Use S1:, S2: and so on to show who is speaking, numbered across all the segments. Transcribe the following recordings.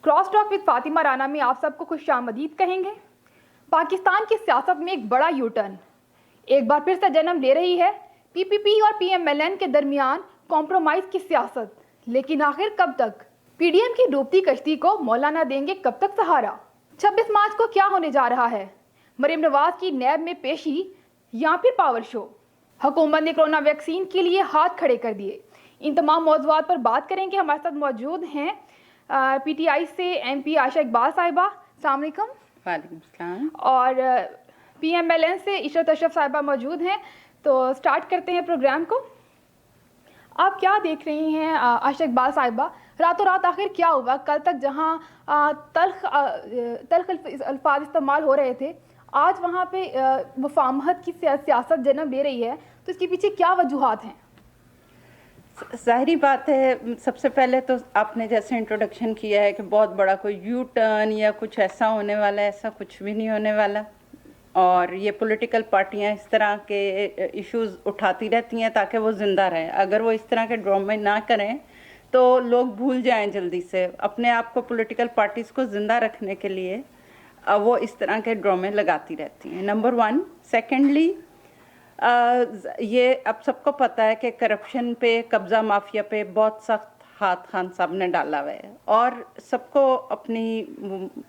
S1: Cross talk with Fatima Rana में आप सबको खुशामदीद कहेंगे। पाकिस्तान की सियासत में एक बड़ा यू टर्न एक बार फिर से जन्म ले रही है। पीपीपी और पीएमएलएन के दरमियान कॉम्प्रोमाइज़ की सियासत, लेकिन आखिर कब तक? पीडीएम की डूबती कश्ती को मौलाना देंगे कब तक सहारा? 26 मार्च को क्या होने जा रहा है? मरीम नवाज की नैब में पेशी या फिर पावर शो? हुकूमत ने कोरोना वैक्सीन के लिए हाथ खड़े कर दिए। इन तमाम मौज़ूआत पर बात करेंगे। हमारे साथ मौजूद हैं पीटीआई से एमपी आयशा इकबाल साहिबा, अस्सलाम वालेकुम।
S2: वालेकुम सलाम।
S1: और पीएमएलएन से इशरत अशरफ साहिबा मौजूद हैं। तो स्टार्ट करते हैं प्रोग्राम को। आप क्या देख रही हैं आयशा इकबाल साहिबा, रातों रात आखिर क्या हुआ? कल तक जहां तल्ख अल्फाज इस्तेमाल हो रहे थे, आज वहां पे मुफाहमत की सियासत जन्म ले रही है, तो इसके पीछे क्या वजूहात हैं?
S2: ज़ाहिरी बात है, सबसे पहले तो आपने जैसे इंट्रोडक्शन किया है कि बहुत बड़ा कोई यू टर्न या कुछ ऐसा होने वाला है, ऐसा कुछ भी नहीं होने वाला। और ये पॉलिटिकल पार्टियां इस तरह के इश्यूज़ उठाती रहती हैं ताकि वो ज़िंदा रहें। अगर वो इस तरह के ड्रामे ना करें तो लोग भूल जाएं जल्दी से। अपने आप को पॉलिटिकल पार्टीज़ को ज़िंदा रखने के लिए वो इस तरह के ड्रामे लगाती रहती हैं, नंबर वन। सेकेंडली, ये अब सबको पता है कि करप्शन पे, कब्ज़ा माफिया पे बहुत सख्त हाथ खान साहब ने डाला हुआ है और सबको अपनी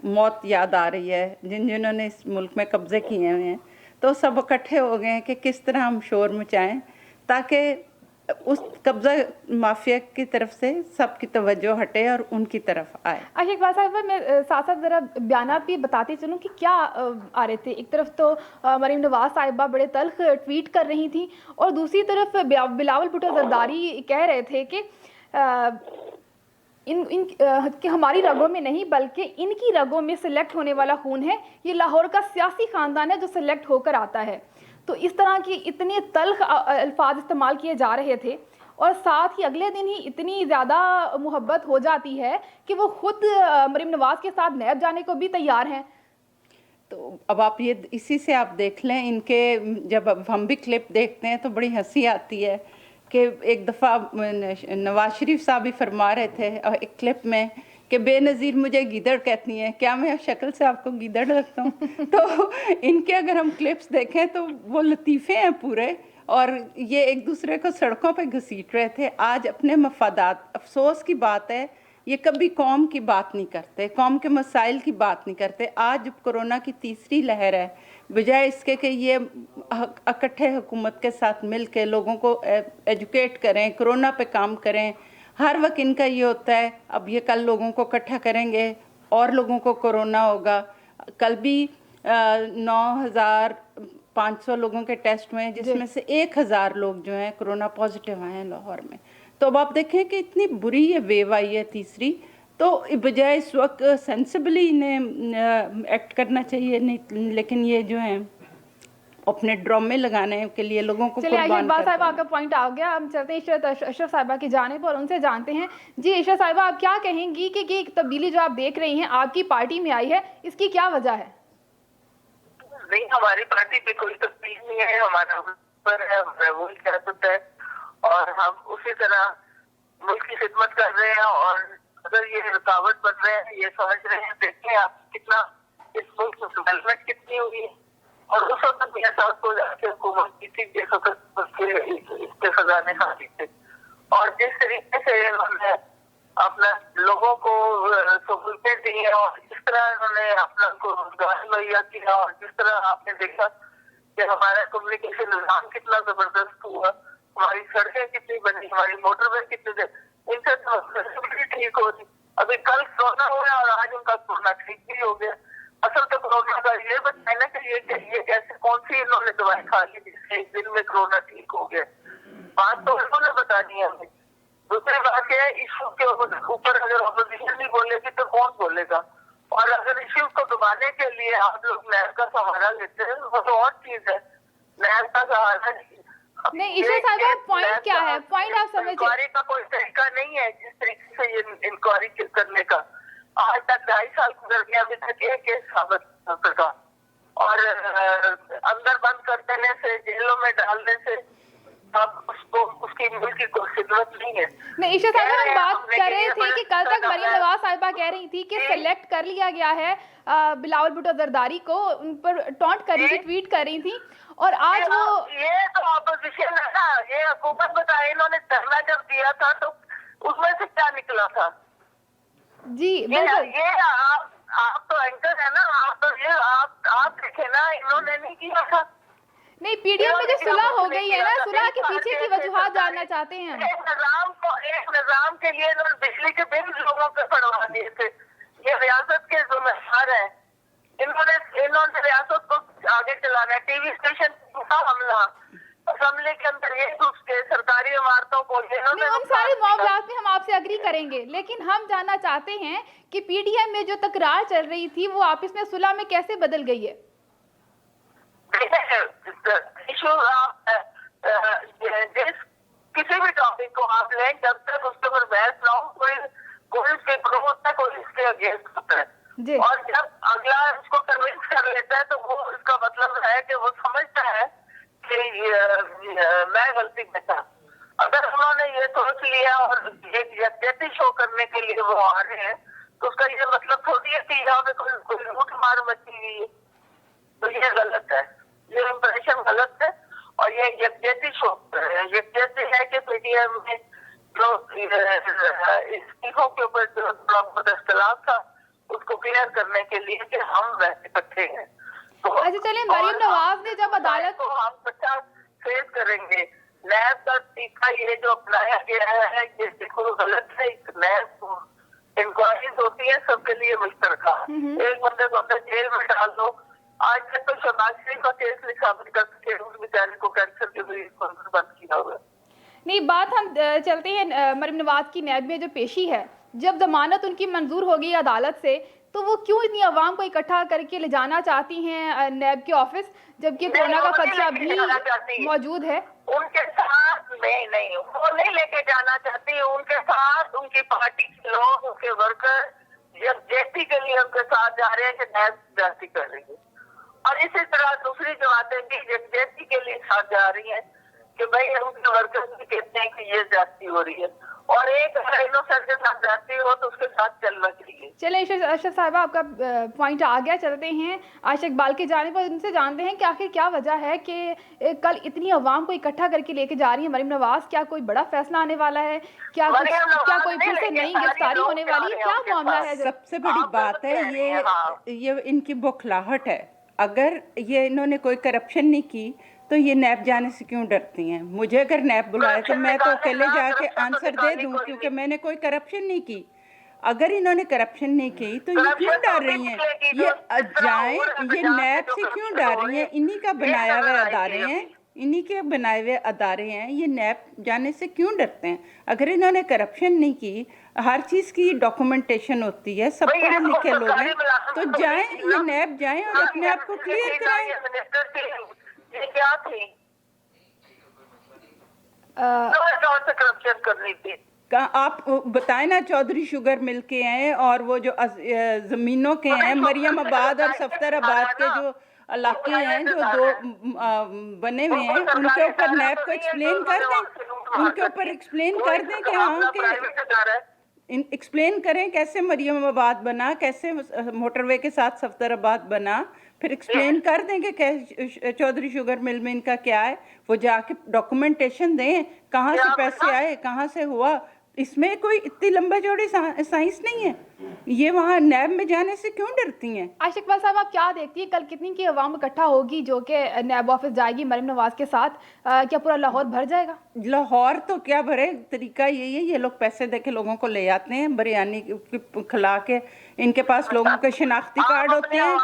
S2: मौत याद आ रही है जिन्होंने इस मुल्क में कब्ज़े किए हुए हैं। तो सब इकट्ठे हो गए हैं कि किस तरह हम शोर मचाएं ताकि उस कब्ज़ा माफिया की तरफ से सबकी तवज्जो हटे और उनकी तरफ आए।
S1: अच्छा, एक बात साहब, मैं साथ साथ ज़रा बयानात भी बताते चलूँ कि क्या आ रहे थे। एक तरफ तो मरीम नवाज साहिबा बड़े तल्ख ट्वीट कर रही थी और दूसरी तरफ बिलावल भुट्टो जरदारी कह रहे थे कि कि हमारी रगों में नहीं बल्कि इनकी रगों में सिलेक्ट होने वाला खून है, ये लाहौर का सियासी ख़ानदान है जो सिलेक्ट होकर आता है। तो इस तरह की इतने तल्ख अल्फाज इस्तेमाल किए जा रहे थे और साथ ही अगले दिन ही इतनी ज़्यादा मोहब्बत हो जाती है कि वो खुद मरीम नवाज के साथ नैब जाने को भी तैयार हैं।
S2: तो अब आप ये इसी से आप देख लें, इनके जब अब हम भी क्लिप देखते हैं तो बड़ी हंसी आती है कि एक दफ़ा नवाज शरीफ साहब भी फरमा रहे थे एक क्लिप में कि बेनज़ीर मुझे गीदड़ कहती हैं, क्या मैं शक्ल से आपको गीदड़ लगता हूँ? तो इनके अगर हम क्लिप्स देखें तो वो लतीफ़े हैं पूरे, और ये एक दूसरे को सड़कों पे घसीट रहे थे। आज अपने मफादात, अफसोस की बात है, ये कभी कौम की बात नहीं करते, कौम के मसाइल की बात नहीं करते। आज कोरोना की तीसरी लहर है, बजाय इसके कि ये इकट्ठे हुकूमत के साथ मिल के लोगों को एजुकेट करें, कोरोना पे काम करें, हर वक्त इनका ये होता है अब ये कल लोगों को इकट्ठा करेंगे और लोगों को कोरोना होगा। कल भी 9,500 लोगों के टेस्ट हुए हैं जिसमें से 1,000 लोग जो हैं कोरोना पॉजिटिव आए हैं लाहौर में। तो अब आप देखें कि इतनी बुरी ये वेव आई है तीसरी, तो बजाय इस वक्त सेंसिबली इन्हें एक्ट करना चाहिए, नहीं लेकिन ये जो है अपने ड्रामे लगाने के लिए लोगों को कुर्बान
S1: कर साहिबा, आपका पॉइंट आ गया। हम चलते हैं इशरत अशरफ साहिबा की जानिब और उनसे जानते हैं। जी इशरत साहिबा, आप क्या कहेंगी कि ये तब्दीली जो आप देख रही हैं आपकी पार्टी में आई है, इसकी क्या वजह है?
S3: नहीं, हमारी पार्टी पे कोई तब्दीली नहीं है, हमारा ऊपर है, वो सियासत है और हम उसी तरह मुल्क की खिदमत कर रहे हैं। और अगर ये रुकावट बन रहे हैं, ये समझ रहे हैं, देखिए आप कितना इस मुल्क में डेवलपमेंट कितनी हुई है। और उस वक्त मियां साहब को जाके हुकूमत की थी जिस वक्त इसके खजाने खाली थे, और जिस तरीके से इन्होंने अपना लोगों को सहूलतें दी हैं और जिस तरह इन्होंने अपना को रोजगार मुहैया किया, और जिस तरह आपने देखा कि हमारा कम्युनिकेशन निजाम कितना जबरदस्त हुआ, हमारी सड़कें कितनी बनी, हमारी मोटरवे कितनी, इनसे ठीक हो रही। अभी कल कोरोना हुआ और आज उनका कोरोना ठीक भी हो गया। असल तो कोरोना का ये बताना चाहिए कि ये कैसे, कौन सी इन्होंने दवाई खा ली जिससे एक दिन में कोरोना ठीक हो गया। बात तो इन्होंने बता दी हमें। दूसरी बात यह है, इशू के ऊपर अगर ऑपोजिशन नहीं बोलेगी तो कौन बोलेगा? और अगर इशू को दबाने के लिए आप लोग नैब का सहारा लेते हैं वो तो और चीज है। नैब का सहारा
S1: नहीं, इशरत साहिबा, पॉइंट क्या है? पॉइंट आप समझ,
S3: इंक्वायरी का कोई तरीका नहीं है जिस तरीके से ये इंक्वायरी करने का। आज तक 2.5 साल गुजर गया, अभी तक एक केस साबित का, और अंदर बंद कर देने से, जेलों में डालने से अब उसको उसकी मुल्क की कोई खिदमत नहीं है।
S1: नहीं ईशा साहब, हम बात
S3: हमने
S1: कर रहे
S3: ये
S1: थे कि कल तक
S3: कदम
S1: मरियम
S3: है
S1: नवाज साहिबा कह रही थी कि
S3: जी।
S1: सेलेक्ट कर लिया गया है बिलावल भुट्टो जरदारी को, उन पर टॉन्ट कर रही थी,
S3: जी।
S1: ट्वीट कर रही थी, और आज वो
S3: ये तो ऑपोजिशन है ना, ये हुकूमत बताए। इन्होंने धरना जब दिया था तो उसमें से क्या निकला था?
S1: जी
S3: ये
S1: बिल्कुल।
S3: आप तो एंकर है ना, आप तो ये आप देखे ना, इन्होंने नहीं किया था।
S1: नहीं, पीडीएम में जो सुलह हो गई है ना, सुलह के पीछे की वजूहात जानना चाहते हैं हम।
S3: एक निजाम के लिए इन्होंने बिजली के बिल लोगों को पड़वा दिए थे। ये रियासत के जिम्मेदार है, इन्होंने रियासत को आगे चलाना है। टीवी स्टेशन का हमला, असेंबली के अंदर ये घुस के सरकारी इमारतों को
S1: नहीं, उन सारे मामलात में हम आपसे अग्री करेंगे, लेकिन हम जानना चाहते हैं कि पीडीएम में जो तकरार चल रही थी वो आपस में सुलह में कैसे बदल गई है?
S3: इशू किसी भी टॉपिक को आप लें, जब तक उसके ऊपर बहस ना हो, कोई इसके प्रो होता है, कोई इसके अगेंस्ट होता है।
S1: जी।
S3: और जब अगला उसको कन्विंस कर लेता है तो वो इसका मतलब है कि वो समझता है कि मैं गलती में था। अगर उन्होंने ये सोच लिया और एक यकजहती शो करने के लिए वो आ रहे हैं, तो उसका ये मतलब थोड़ी है कि यहाँ पे कोई लूट मार मची हुई है। तो ये गलत है, ये इम्प्रेशन गलत है। और ये यकजहती शो यकजहती है कि पीटीएम में जो इस्तीफों के ऊपर जो थोड़ा बहुत इख्तिलाफ था उसको क्लियर करने के लिए कि हम वैसे इकट्ठे हैं। तो
S1: अच्छा चलिए, मरियम नवाज ने जब अदालत
S3: को हम बच्चा फेस करेंगे। नैब का टीका ये जो अपनाया गया है ये बिल्कुल गलत है। नैब इंक्वायरीज होती है सबके लिए मुश्तरका, एक बंदे को अंदर जेल में डाल दो। आज तक तो शहबाज शरीफ का केस नहीं साबित कर सके, उस बेचारे को कैंसर के मरीज को बंद किया हुआ।
S1: नहीं, बात हम चलते हैं मरियम नवाज की नैब में जो पेशी है, जब जमानत उनकी मंजूर हो गई अदालत से, तो वो क्यों इतनी आवाम को इकट्ठा करके ले जाना चाहती हैं नैब के ऑफिस, जबकि कोरोना का खदशा भी मौजूद है?
S3: उनके साथ नहीं, वो नहीं लेके जाना चाहती। उनके साथ उनकी पार्टी के लोग, उनके वर्कर यकजहती के लिए उनके साथ जा रहे हैं कि नैब जाती कर रही है। और इसी तरह दूसरी जमातें भी यकजहती के लिए साथ जा रही हैं कि भाई उनके वर्कर्स भी कहते हैं कि ये जाती हो रही है, और एक अगर इनोसेंट के साथ जाती हो तो उसके साथ चलना चाहिए।
S1: चले अशरफ साहिबा, आपका पॉइंट आ गया। चलते हैं आशिक इकबाल के जाने पर, उनसे जानते हैं कि आखिर क्या वजह है कि कल इतनी आवाम को इकट्ठा करके लेके जा रही है मरियम नवाज। क्या कोई बड़ा फैसला आने वाला है? क्या कोई फिर से नई गिरफ्तारी होने वाली है? क्या मामला है?
S2: सबसे बड़ी बात है ये इनकी बौखलाहट है। अगर ये इन्होंने कोई करप्शन नहीं की तो ये नैब जाने से क्यों डरती हैं? मुझे अगर नैब बुलाए तो मैं तो अकेले जाके आंसर दे दूं, क्योंकि मैंने कोई करप्शन नहीं की। अगर इन्होंने करप्शन नहीं की तो ये क्यों डर रही हैं? ये जाए, ये नैब से क्यों डर रही हैं? इन्हीं का बनाया हुआ अदारे हैं, इन्हीं के बनाए हुए अदारे हैं। ये नैब जाने से क्यों डरते हैं? अगर इन्होंने करप्शन नहीं की, हर चीज़ की डॉक्यूमेंटेशन होती है, सब पढ़े लिखे लोग हैं, तो जाएं, ये नैब जाएं और अपने आप को क्लियर कराएं।
S3: ये क्या थी? करप्शन करनी थी।
S2: आप बताएं ना, चौधरी शुगर मिल के हैं और वो जो जमीनों के हैं, मरियम आबाद और सफ्तराबाद के जो इलाके हैं जो दो बने हुए हैं, उनके ऊपर नैब को एक्सप्लेन कर दें, उनके ऊपर एक्सप्लेन कर दें कि हाँ कि एक्सप्लेन करें कैसे मरियम आबाद बना, कैसे मोटरवे के साथ सफ्तराबाद बना, फिर एक्सप्लेन कर दें कि चौधरी शुगर मिल में इनका क्या है। वो जाके डॉक्यूमेंटेशन दें, कहाँ से पैसे आए, कहाँ से हुआ। इसमें कोई इतनी लंबा चौड़ी साइंस नहीं है। ये वहाँ नैब में जाने से क्यों डरती हैं?
S1: आशिक इकबाल साहब, आप क्या देखती हैं, कल कितनी की आवाम इकट्ठा होगी जो कि नैब ऑफिस जाएगी मरियम नवाज के साथ? क्या पूरा लाहौर भर जाएगा?
S2: लाहौर तो क्या भरे, तरीका यही है, ये लोग पैसे दे के लोगों को ले आते हैं, बिरयानी खिला के। इनके पास लोगों के शिनाख्ती कार्ड होते हैं।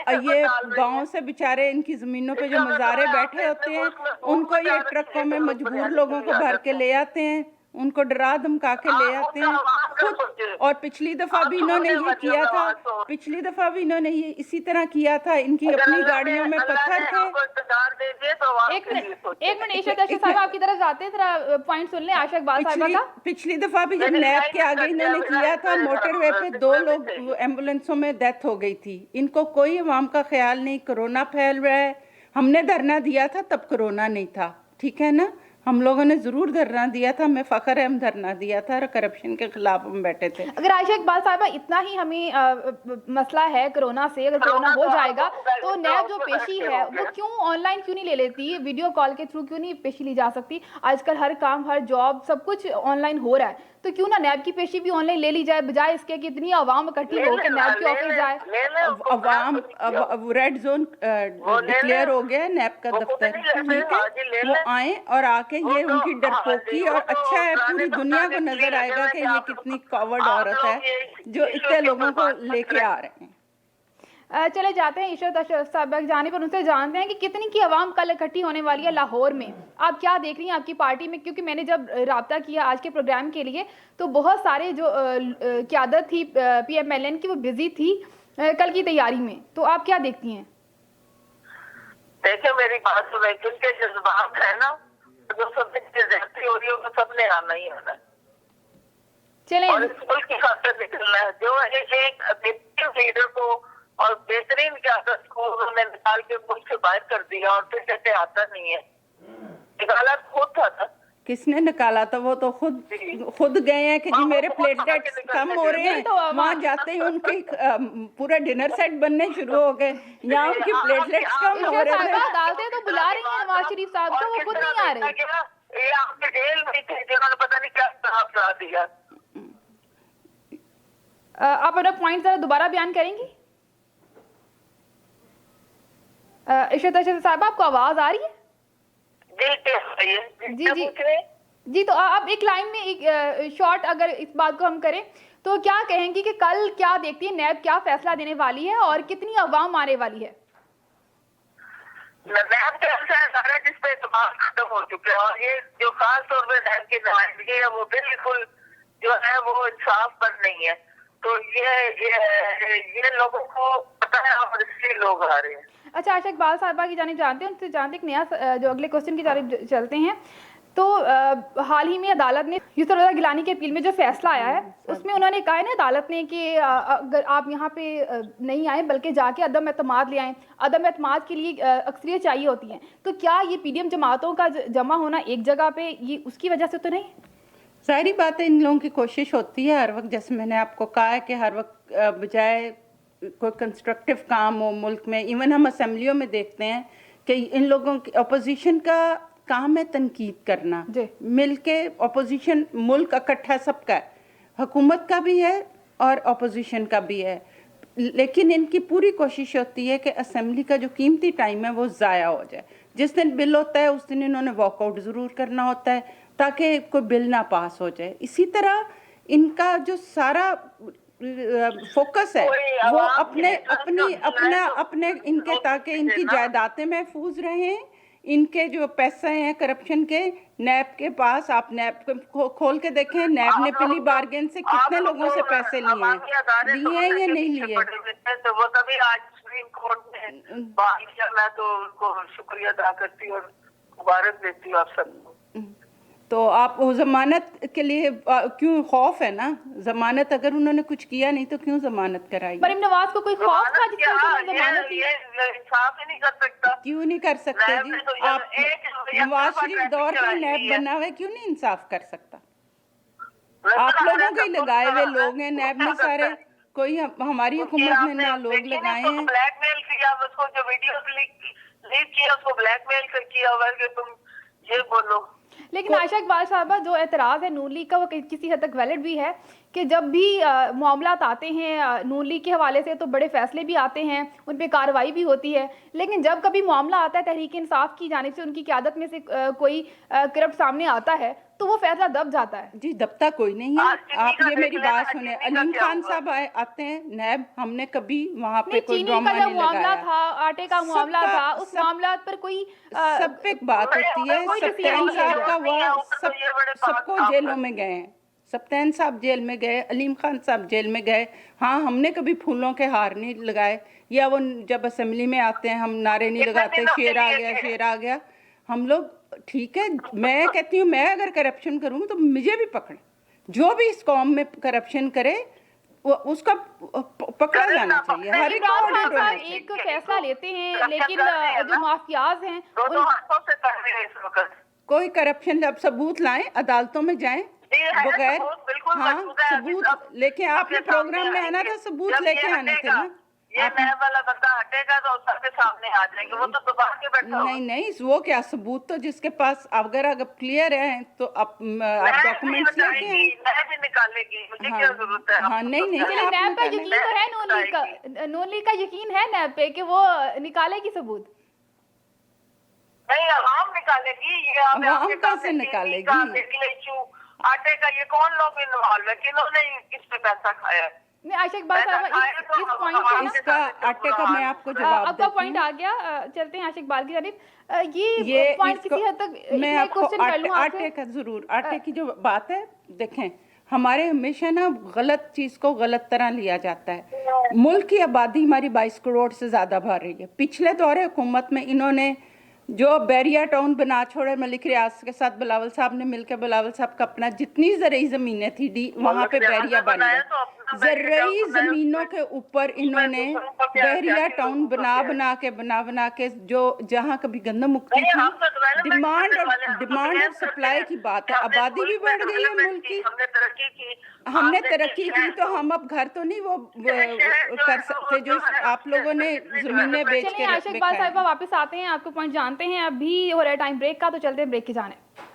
S2: अब ये गाँव से बेचारे इनकी ज़मीनों पे जो मज़ारे बैठे होते हैं, उनको ये ट्रकों में मजबूर लोगों को भर के ले आते हैं, उनको डरा धमका के ले आते हैं खुद। और पिछली दफा भी इन्होंने ये किया था, पिछली दफा भी इन्होंने ये इसी तरह किया था। इनकी अपनी गाड़ियों में पत्थर थे।
S1: एक मिनट ईशा साहब, आपकी तरफ जाते हैं, जरा पॉइंट सुन लें आशा इकबाल साहब का।
S2: पिछली दफा भी जब नैब के आगे इन्होंने किया था, मोटरवे पे 2 लोग एम्बुलेंसों में डेथ हो गई थी। इनको कोई अवाम का ख्याल नहीं। कोरोना फैल रहा है, हमने धरना दिया था तब कोरोना नहीं था, ठीक है ना। हम लोगों ने ज़रूर धरना दिया था, हमें फ़ख्र है हम धरना दिया था और करप्शन के खिलाफ हम बैठे थे।
S1: अगर आयशा इकबाल साहिबा इतना ही हमें मसला है कोरोना से, अगर कोरोना हो जाएगा तो नैब जो पेशी है वो क्यों ऑनलाइन क्यों नहीं ले लेती, वीडियो कॉल के थ्रू क्यों नहीं पेशी ली जा सकती? आजकल हर काम, हर जॉब, सब कुछ ऑनलाइन हो रहा है, तो क्यों ना नैब की पेशी भी ऑनलाइन ले ली जाए, बजाय इसके कि इतनी आवाम इकट्ठी होकर नैब के ऑफिस जाए।
S2: अवाम अब रेड जोन डिक्लेयर हो गया है नैब का दफ्तर, ठीक है, वो आए और आके ये उनकी डरपोकी, और अच्छा है पूरी दुनिया को नजर आएगा कि ये कितनी कॉवर्ड औरत है जो इतने लोगों को लेके आ रहे हैं।
S1: चले जाते हैं इशरत अशरफ साहब जाने पर, उनसे जानते हैं कि कितनी की आवाम कल इकट्ठी होने वाली है लाहौर में। आप क्या देख रही हैं आपकी पार्टी में, क्योंकि मैंने जब राब्ता किया आज के प्रोग्राम के लिए तो बहुत सारे जो क़यादत थी PMLN की वो बिजी थी कल की तैयारी में, तो आप क्या देखती हैं?
S3: देखिए मेरी बात सुने, जिनके जज्बात है ना, जो सबसे ज्यादती हो रही है वो सबने आना ही आना है।
S1: चलें,
S3: और इस मुल्क की खातिर निकलना है। जो एक बेहतरीन लीडर को और बेहतरीन क़यादत को उन्होंने निकाल के मुल्क से बाहर कर दिया और फिर कहते आता नहीं है, निकाला खुद था ना।
S2: किसने निकाला था? वो तो खुद गए हैं कि जी मेरे प्लेटलेट्स कम हो रहे हैं, वहाँ जाते ही उनके पूरा डिनर सेट बनने शुरू हो गए, यहाँ उनकी प्लेटलेट्स कम हो रहे हैं।
S1: अदालतें तो बुला रही हैं नवाज शरीफ साहब को, वो खुद नहीं आ रहे।
S3: ये आपके जेल में थे जिन्होंने पता नहीं क्या जवाब करा दिया।
S1: आप अपना पॉइंट जरा दोबारा बयान करेंगी? इशरत अशरफ साहब आपको आवाज आ रही है? जी जी जी, तो आप एक लाइन में एक शॉर्ट अगर इस बात को हम करें तो क्या कहेंगी कि कल क्या देखती है नैब, क्या फैसला देने वाली है और कितनी अवाम आने वाली है?
S3: नैब के सारा जिस पे इत्मीनान खत्म हो चुके हैं, और ये जो खास तौर पे नैब की नुमाइंदगी है वो बिल्कुल जो है वो इंसाफ पर नहीं है, तो ये लोगों को पता है और इसलिए लोग आ रहे हैं।
S1: अच्छा, आशा इकबाल साहिबा की जानिब जानते हैं, उनसे जानते एक नया जो अगले क्वेश्चन की जानिब चलते हैं। तो हाल ही में अदालत ने यूसुफ रज़ा गिलानी के अपील में जो फैसला आया है उसमें उन्होंने कहा है ना अदालत ने कि अगर आप यहाँ पे नहीं आए बल्कि जाके अदम एतमाद ले आएँ, अदम एतमाद के लिए अक्सरियत चाहिए होती है, तो क्या ये PDM जमातों का जमा होना एक जगह पे ये उसकी वजह से तो नहीं?
S2: सारी बातें इन लोगों की कोशिश होती है हर वक्त, जैसे मैंने आपको कहा है कि हर वक्त बजाय कोई कंस्ट्रक्टिव काम हो मुल्क में, इवन हम असेंबलियों में देखते हैं कि इन लोगों की अपोजिशन का काम है तनकीद करना, मिलके अपोजिशन, मुल्क इकट्ठा सबका है, हुकूमत का भी है और अपोजिशन का भी है, लेकिन इनकी पूरी कोशिश होती है कि असेंबली का जो कीमती टाइम है वो ज़ाया हो जाए। जिस दिन बिल होता है उस दिन इन्होंने वॉकआउट ज़रूर करना होता है ताकि कोई बिल ना पास हो जाए। इसी तरह इनका जो सारा फोकस है वो अपने इनके, ताकि इनकी जायदादें महफूज रहें, इनके जो पैसे हैं करप्शन के नैब के पास, आप नैब को खोल के देखें, नैब ने पिली बार्गेन से कितने लोगों से पैसे लिए हैं या नहीं लिए?
S3: तो वो तभी आज सुप्रीम कोर्ट में बात किया, मैं तो उनको शुक्रिया अदा करती और मुबारक देती हूँ आप सबको।
S2: तो आप वो जमानत के लिए क्यों खौफ है ना? जमानत अगर उन्होंने कुछ किया नहीं तो क्यों जमानत कराई?
S1: मरीम नवाज को कोई खौफ था जिससे उन्होंने जमानत दी?
S3: इंसाफ ही नहीं कर सकता।
S2: क्यों नहीं कर सकते जी? आप नवाज शरीफ दौर का नैब बना हुआ है, क्यों नहीं इंसाफ कर सकता? आप लोगों के लगाए हुए लोग हैं नैब में सारे, कोई हमारी हुकूमत ने ना लोग लगाए हैं।
S3: ब्लैकमेल किया उसको, जो वीडियो लीक किया उसको ब्लैकमेल किया हुआ कि तुम ये बोलो।
S1: लेकिन आयशा इकबाल साहबा जो एतराज़ है नून लीग का वो किसी हद तक वैलिड भी है कि जब भी मामलात आते हैं नून लीग के हवाले से तो बड़े फैसले भी आते हैं, उन पे कार्रवाई भी होती है, लेकिन जब कभी मामला आता है तहरीक इंसाफ की जानिब से, उनकी क़यादत में से कोई करप्ट सामने आता है तो वो फैसला दब जाता है।
S2: जी दबता कोई नहीं है। आप ये मेरी बात सुने, अलीम खान साहब आते हैं नैब, हमने कभी वहाँ पे कोई ड्रामा नहीं लगाया
S1: था, आटे का मामला था, उस मामला पर कोई
S2: सब पे बात होती है। सप्तान साहब का हुआ, सबको जेलों में गए हैं, सप्तान साहब जेल में गए, अलीम खान साहब जेल में गए। हाँ, हमने कभी फूलों के हार नहीं लगाए, या वो जब असेंबली में आते हैं हम नारे नहीं लगाते शेर आ गया शेर आ गया। हम लोग ठीक है, मैं कहती हूँ मैं अगर करप्शन करूँ तो मुझे भी पकड़े, जो भी इस कौम में करप्शन करे वो उसका पकड़ा जाना चाहिए। हर
S1: एक फैसला लेते हैं लेकिन जो माफियाज हैं
S2: कोई करप्शन, जब सबूत लाएं, अदालतों में जाएं
S3: जी, है
S2: बगैर,
S3: सबूत, बिल्कुल
S2: हाँ
S3: मौजूद है, अभी
S2: सबूत
S3: सब
S2: लेके आपने
S3: सबके
S2: प्रोग्राम
S3: सामने
S2: में आना
S3: आएंगे।
S2: था, सबूत
S3: जब ये
S2: लेके आने थे
S3: हटेगा,
S2: ना।
S3: ये
S2: आप
S3: नया वाला बंदा हटेगा तो सबके सामने आ जाएंगे, वो तो दबा के बैठा होगा।
S2: नहीं नहीं, वो क्या सबूत, तो जिसके पास अगर क्लियर है तो आप डॉक्यूमेंट्स लेके आए।
S3: नया भी निकालेगी, मुझे
S2: हाँ,
S3: क्या जरूरत है?
S2: हाँ, नहीं, नहीं,
S1: चलिए
S2: आप
S1: नैब पर
S2: निकालें।
S1: यकीन तो है, नून लीग का यकीन है नैब पे कि वो निकालेगी सबूत?
S3: नहीं, आवाम निकालेगी। ये आप
S2: आवाम
S3: आपके
S2: कहाँ
S3: पास
S2: से
S3: चीनी
S2: निकालेगी?
S3: का, मिर्ची, आटे का, ये कौन लोग इन्वॉल्व है, किन्होंने इस पे पैसा खाया है?
S1: नहीं आशिक भाई साहब, इस पॉइंट पे ना
S2: इसका आटे का मैं आपको जवाब
S1: आपका
S2: देती
S1: पॉइंट
S2: हूँ।
S1: आ गया। चलते हैं आशिक बाल की जानिब। ये
S2: ये
S1: पॉइंट
S2: इसको-
S1: किसी हद तक
S2: मैं
S1: इसमें
S2: आपको
S1: क्वेश्चन कर लूं
S2: आटे
S1: आपसे।
S2: का जरूर, आटे की जो बात है, देखें हमारे हमेशा ना गलत चीज को गलत तरह लिया जाता है। मुल्क की आबादी हमारी 22 करोड़ से ज्यादा बढ़ रही है। पिछले दौरे हुकूमत में इन्होंने जो बैरिया टाउन बना छोड़े, मलिक रियाज के साथ बिलावल साहब ने मिलकर, बिलावल साहब का अपना जितनी ज़रई ज़मीनें थी डी, वहाँ पे बैरिया बन गया। ज़रई ज़मीनों के ऊपर इन्होंने बैरिया टाउन बना के जो जहाँ कभी गंदम मुक्ति थी, डिमांड और सप्लाई की बात है। आबादी भी बढ़ गई है मुल्क की, हमने तरक्की की, तो हम अब घर तो नहीं वो कर सकते जो आप लोगों ने जमीनें बेच
S1: चलिए
S2: के
S1: आशिक बाल
S2: रखा है।
S1: साहिबा वापस आते हैं, आपको पॉइंट जानते हैं। अभी हो रहा है टाइम ब्रेक का, तो चलते हैं ब्रेक के जाने।